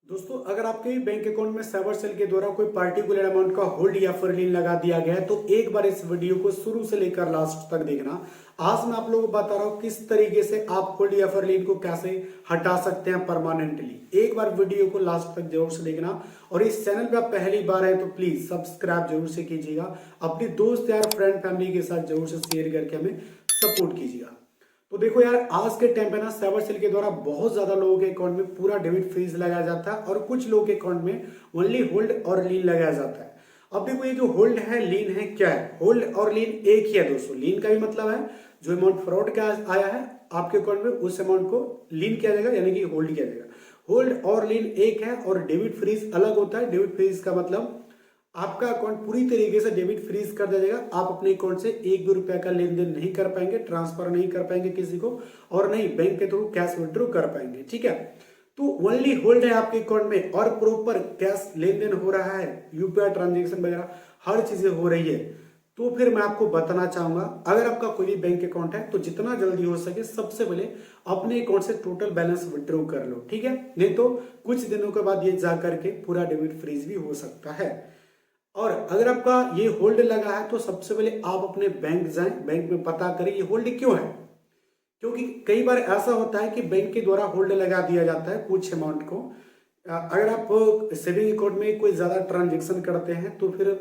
दोस्तों, अगर आपके बैंक अकाउंट में सर्वर सेल के द्वारा कोई पार्टिकुलर अमाउंट का होल्ड या फिर लीन लगा दिया गया है तो एक बार इस वीडियो को शुरू से लेकर लास्ट तक देखना। आज मैं आप लोगों को बता रहा हूं किस तरीके से आप होल्ड या फिर लीन को कैसे हटा सकते हैं परमानेंटली। एक बार वीडियो को लास्ट तक जरूर से देखना और इस चैनल पे आप पहली बार आए तो प्लीज सब्सक्राइब जरूर से कीजिएगा। अपने दोस्त यार फ्रेंड फैमिली के साथ जरूर से शेयर करके हमें सपोर्ट कीजिएगा। तो देखो यार, आज के टाइम पे ना सर्वर सेल के द्वारा बहुत ज्यादा लोगों के अकाउंट में पूरा डेबिट फ्रीज लगाया जाता है और कुछ लोगों के अकाउंट में ओनली होल्ड और लीन लगाया जाता है। अब देखो, ये जो होल्ड है लीन है क्या है? होल्ड और लीन एक ही है दोस्तों। लीन का भी मतलब है जो अमाउंट फ्रॉड का आया है आपके अकाउंट में उस अमाउंट को लीन किया जाएगा, यानी कि होल्ड किया जाएगा। होल्ड और लीन एक है और डेबिट फ्रीज अलग होता है। डेबिट फ्रीज का मतलब आपका अकाउंट पूरी तरीके से डेबिट फ्रीज कर दिया जाएगा। आप अपने अकाउंट से एक भी रुपया का लेन देन नहीं कर पाएंगे, ट्रांसफर नहीं कर पाएंगे किसी को, और नहीं बैंक के थ्रू कैश विड्रॉ कर पाएंगे। ठीक है, तो ओनली होल्ड है आपके अकाउंट में और प्रॉपर कैश लेन देन हो रहा है, यूपीआई ट्रांजेक्शन वगैरह हर चीजें हो रही है। तो फिर मैं आपको बताना चाहूंगा, अगर आपका कोई भी बैंक अकाउंट है तो जितना जल्दी हो सके सबसे पहले अपने अकाउंट से टोटल बैलेंस विड्रॉ कर लो। ठीक है, नहीं तो कुछ दिनों के बाद ये जा करके पूरा डेबिट फ्रीज भी हो सकता है। और अगर आपका ये होल्ड लगा है तो सबसे पहले आप अपने बैंक जाएं, बैंक में पता करें ये होल्ड क्यों है। क्योंकि कई बार ऐसा होता है कि बैंक के द्वारा होल्ड लगा दिया जाता है कुछ अमाउंट को। अगर आप सेविंग अकाउंट में कोई ज्यादा ट्रांजेक्शन करते हैं तो फिर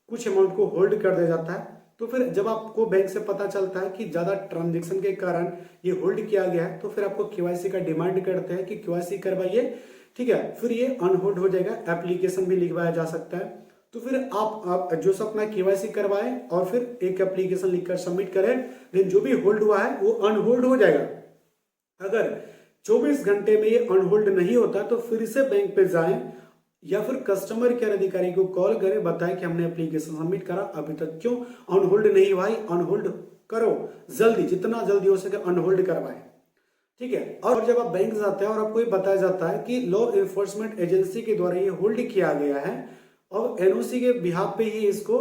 कुछ अमाउंट को होल्ड कर दिया जाता है। तो फिर जब आपको बैंक से पता चलता है कि ज्यादा ट्रांजेक्शन के कारण ये होल्ड किया गया है तो फिर आपको केवाईसी का डिमांड करते हैं कि केवाईसी करवाइए। ठीक है, फिर ये अनहोल्ड हो जाएगा, एप्लीकेशन भी लिखवाया जा सकता है। तो फिर आप जो सब अपना केवाईसी करवाए और फिर एक एप्लीकेशन लिखकर सबमिट करें, देन जो भी होल्ड हुआ है वो अनहोल्ड हो जाएगा। अगर 24 घंटे में ये अनहोल्ड नहीं होता तो फिर से बैंक पे जाएं या फिर कस्टमर केयर अधिकारी को कॉल करें, बताएं कि हमने एप्लीकेशन सबमिट करा, अभी तक क्यों अनहोल्ड नहीं हुआ है। अनहोल्ड करो जल्दी, जितना जल्दी हो सके अनहोल्ड करवाएं। ठीक है, और जब आप बैंक जाते हैं और आपको ये बताया जाता है कि लॉ एनफोर्समेंट एजेंसी के द्वारा ये होल्ड किया गया है और एनओसी के बिहाफ पे ही इसको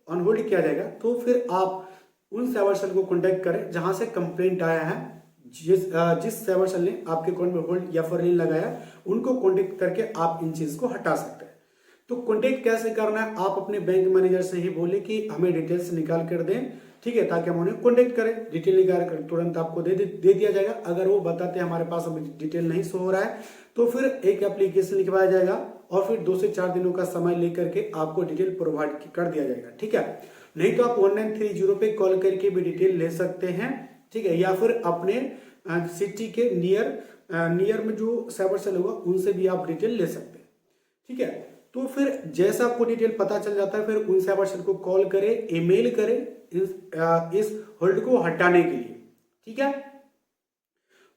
अनहोल्ड किया जाएगा, तो फिर आप उन सर्वर सेल को कांटेक्ट करें जहां से कंप्लेंट आया है। जिस सर्वर सेल ने आपके अकाउंट में होल्ड या फिर लीन लगाया उनको कांटेक्ट करके आप इन चीज को हटा सकते हैं। तो कांटेक्ट कैसे करना है? आप अपने बैंक मैनेजर से ही बोले कि हमें डिटेल्स निकाल कर दें। ठीक है, ताकि हम उन्हें कांटेक्ट करें, डिटेल निकाल कर तुरंत आपको दे दिया जाएगा। अगर वो बताते हैं हमारे पास अभी डिटेल नहीं शो हो रहा है तो फिर एक एप्लीकेशन लिखवाया जाएगा और फिर 2 से 4 दिनों का समय लेकर के आपको डिटेल प्रोवाइड कर दिया जाएगा। ठीक है, नहीं तो आप 1930 पे कॉल करके भी डिटेल ले सकते हैं। ठीक है, या फिर अपने सिटी के नियर में जो सर्वर सेल होगा उनसे भी आप डिटेल ले सकते हैं। ठीक है, तो फिर जैसा आपको डिटेल पता चल जाता है फिर उन सर्वर सेल को कॉल करें, ईमेल करें इस होल्ड को हटाने के लिए। ठीक है,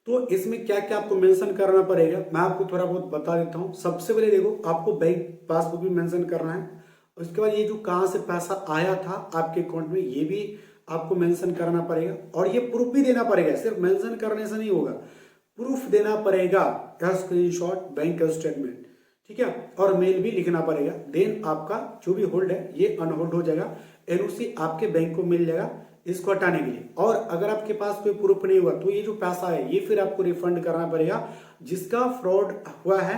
तो इसमें क्या क्या आपको मेंशन करना पड़ेगा मैं आपको थोड़ा बहुत बता देता हूं। सबसे पहले देखो, आपको बैंक पासबुक भी मेंशन करना है। उसके बाद ये जो कहां से पैसा आया था आपके अकाउंट में ये भी आपको मेंशन करना पड़ेगा और ये प्रूफ भी देना पड़ेगा। सिर्फ मेंशन करने से नहीं होगा, प्रूफ देना पड़ेगा, स्क्रीनशॉट बैंक स्टेटमेंट। ठीक है, और मेल भी लिखना पड़ेगा। देन आपका जो भी होल्ड है ये अनहोल्ड हो जाएगा, एनओसी आपके बैंक को मिल जाएगा इसको हटाने के लिए। और अगर आपके पास कोई प्रूफ नहीं हुआ तो ये जो पैसा है ये फिर आपको रिफंड करना पड़ेगा जिसका फ्रॉड हुआ है।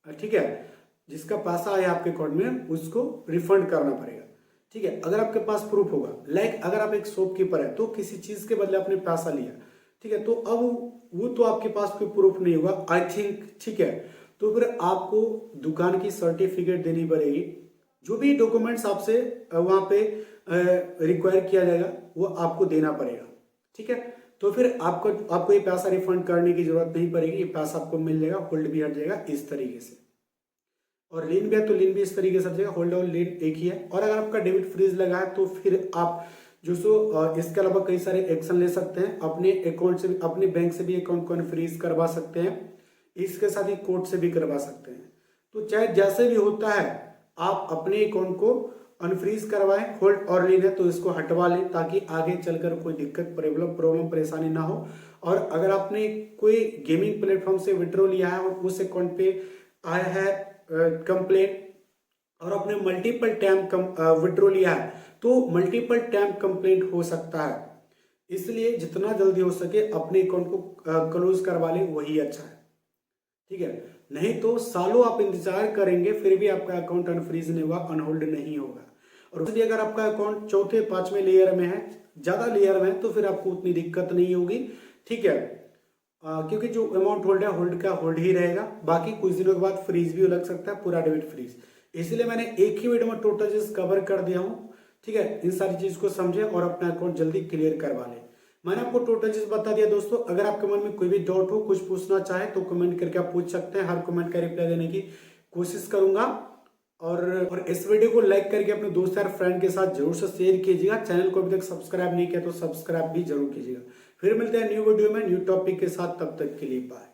ठीक है, जिसका पैसा है आपके अकाउंट में उसको रिफंड करना पड़ेगा। ठीक है, अगर आपके पास प्रूफ होगा, लाइक अगर आप एक शॉपकीपर है तो किसी चीज के बदले आपने पैसा लिया, ठीक है, तो अब वो तो आपके पास कोई प्रूफ नहीं होगा आई थिंक। ठीक है, तो फिर आपको दुकान की सर्टिफिकेट देनी पड़ेगी। जो भी डॉक्यूमेंट्स आपसे वहां पे रिक्वायर किया जाएगा वो आपको देना पड़ेगा। ठीक है, तो फिर आपको ये पैसा रिफंड करने की जरूरत नहीं पड़ेगी, ये पैसा आपको मिल जाएगा, होल्ड भी हट जाएगा इस तरीके से। और लीन भी है तो लीन भी इस तरीके से हट जाएगा, होल्ड और लीन एक ही है। और अगर आपका डेबिट फ्रीज लगा है तो फिर आप इसके अलावा कई सारे एक्शन ले सकते हैं। अपने अकाउंट से अपने बैंक से भी अकाउंट को फ्रीज करवा सकते हैं, इसके साथ ही कोर्ट से भी करवा सकते हैं। तो चाहे जैसे भी होता है आप अपने अकाउंट को अनफ्रीज करवाएं। होल्ड और लीन है तो इसको हटवा लें ताकि आगे चलकर कोई दिक्कत प्रॉब्लम परेशानी ना हो। और अगर आपने कोई गेमिंग प्लेटफॉर्म से विड्रॉ लिया है और उस अकाउंट पे आया है कंप्लेंट और आपने मल्टीपल टाइम विड्रॉ लिया है तो मल्टीपल टाइम कंप्लेंट हो सकता है। इसलिए जितना जल्दी हो सके अपने अकाउंट को क्लोज करवा लें, वही अच्छा है। ठीक है, नहीं तो सालों आप इंतजार करेंगे फिर भी आपका अकाउंट अनफ्रीज नहीं होगा, अनहोल्ड नहीं होगा। और उसलिए अगर आपका अकाउंट चौथे पांचवें लेयर में है, ज्यादा लेयर में है, तो फिर आपको उतनी दिक्कत नहीं होगी, ठीक है। क्योंकि जो अमाउंट होल्ड है होल्ड का होल्ड ही रहेगा, बाकी कुछ दिनों के बाद फ्रीज भी लग सकता है, पूरा डेबिट फ्रीज। इसलिए मैंने एक ही वीडियो में टोटल चीज कवर कर दिया हूँ, ठीक है। इन सारी चीज को समझे और अपना अकाउंट जल्दी क्लियर करवा ले। मैंने आपको टोटल चीज बता दिया दोस्तों। अगर आपके मन में कोई भी डाउट हो, कुछ पूछना चाहे तो कमेंट करके आप पूछ सकते हैं, हर कमेंट का रिप्लाई देने की कोशिश करूंगा। और इस वीडियो को लाइक करके अपने दोस्त यार फ्रेंड के साथ जरूर से शेयर कीजिएगा। चैनल को अभी तक सब्सक्राइब नहीं किया तो सब्सक्राइब भी जरूर कीजिएगा। फिर मिलते हैं न्यू वीडियो में न्यू टॉपिक के साथ, तब तक के लिए बाय।